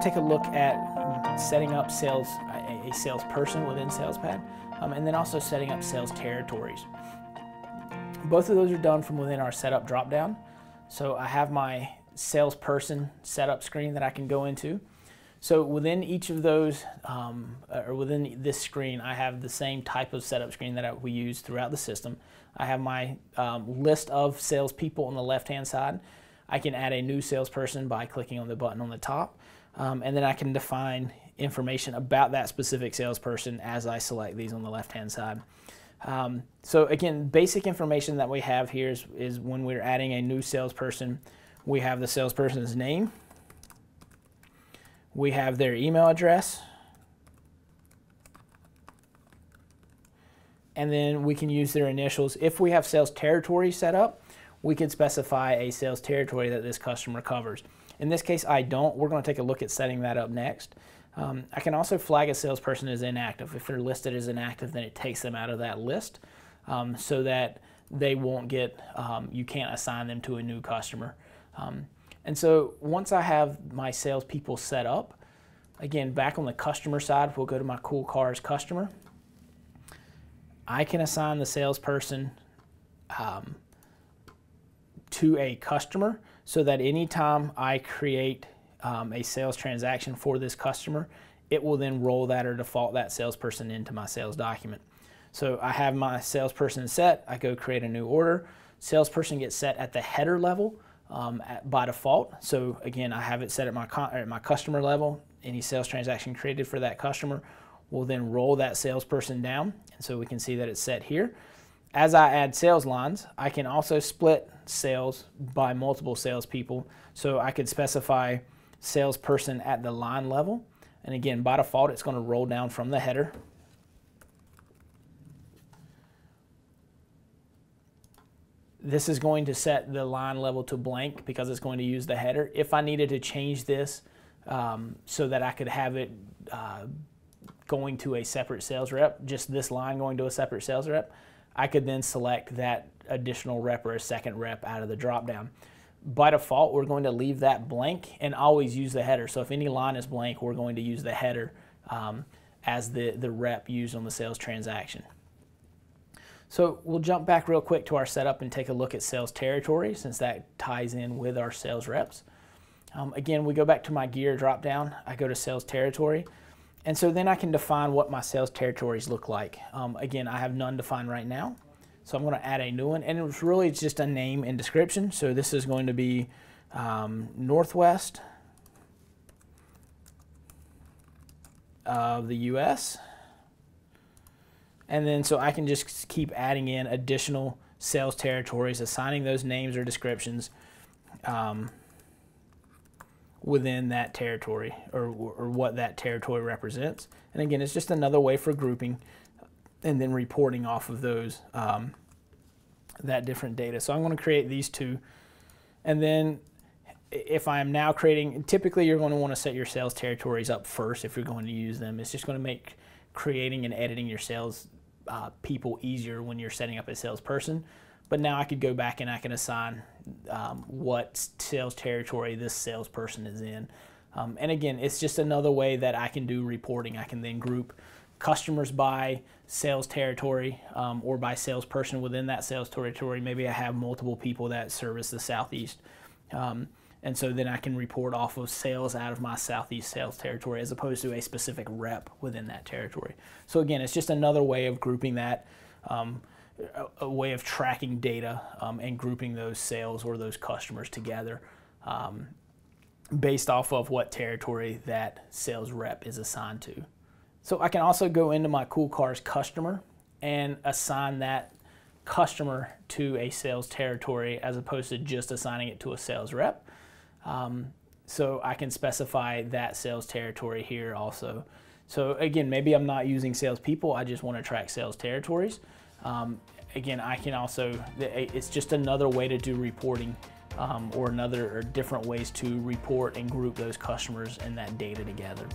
to take a look at setting up a salesperson within SalesPad, and then also setting up sales territories. Both of those are done from within our setup dropdown. So I have my salesperson setup screen that I can go into. So within each of those, or within this screen, I have the same type of setup screen that we use throughout the system. I have my list of salespeople on the left-hand side. I can add a new salesperson by clicking on the button on the top, and then I can define information about that specific salesperson as I select these on the left-hand side. So again, basic information that we have here is when we're adding a new salesperson, we have the salesperson's name, we have their email address, and then we can use their initials. If we have sales territory set up, we could specify a sales territory that this customer covers. In this case, I don't. We're going to take a look at setting that up next. I can also flag a salesperson as inactive. If they're listed as inactive, then it takes them out of that list so that they won't get, you can't assign them to a new customer. And so once I have my salespeople set up, again, back on the customer side, we'll go to my Cool Cars customer. I can assign the salesperson to a customer so that anytime I create a sales transaction for this customer, it will then roll that or default that salesperson into my sales document. So I have my salesperson set, I go create a new order. Salesperson gets set at the header level by default. So again, I have it set at my customer level. Any sales transaction created for that customer will then roll that salesperson down. And so we can see that it's set here. As I add sales lines, I can also split sales by multiple salespeople. So I could specify salesperson at the line level. And again, by default, it's going to roll down from the header. This is going to set the line level to blank because it's going to use the header. If I needed to change this so that I could have it going to a separate sales rep, just this line going to a separate sales rep, I could then select that additional rep or a second rep out of the dropdown. By default, we're going to leave that blank and always use the header. So if any line is blank, we're going to use the header as the rep used on the sales transaction. So we'll jump back real quick to our setup and take a look at sales territory since that ties in with our sales reps. Again, we go back to my gear dropdown. I go to sales territory. And so then I can define what my sales territories look like. Again, I have none defined right now. So I'm going to add a new one. And it's really just a name and description. So this is going to be Northwest of the US. And then so I can just keep adding in additional sales territories, assigning those names or descriptions within that territory or what that territory represents. And again, it's just another way for grouping and then reporting off of those that different data. So I'm going to create these two. And then if I'm now creating, typically you're going to want to set your sales territories up first if you're going to use them. It's just going to make creating and editing your sales people easier when you're setting up a salesperson. But now I could go back and I can assign what sales territory this salesperson is in. And again, it's just another way that I can do reporting. I can then group customers by sales territory or by salesperson within that sales territory. Maybe I have multiple people that service the Southeast. And so then I can report off of sales out of my Southeast sales territory as opposed to a specific rep within that territory. So again, it's just another way of grouping that, a way of tracking data and grouping those sales or those customers together based off of what territory that sales rep is assigned to. So I can also go into my Cool Cars customer and assign that customer to a sales territory as opposed to just assigning it to a sales rep. So I can specify that sales territory here also. So again, maybe I'm not using salespeople, I just want to track sales territories. Again, I can also, it's just another way to do reporting or different ways to report and group those customers and that data together.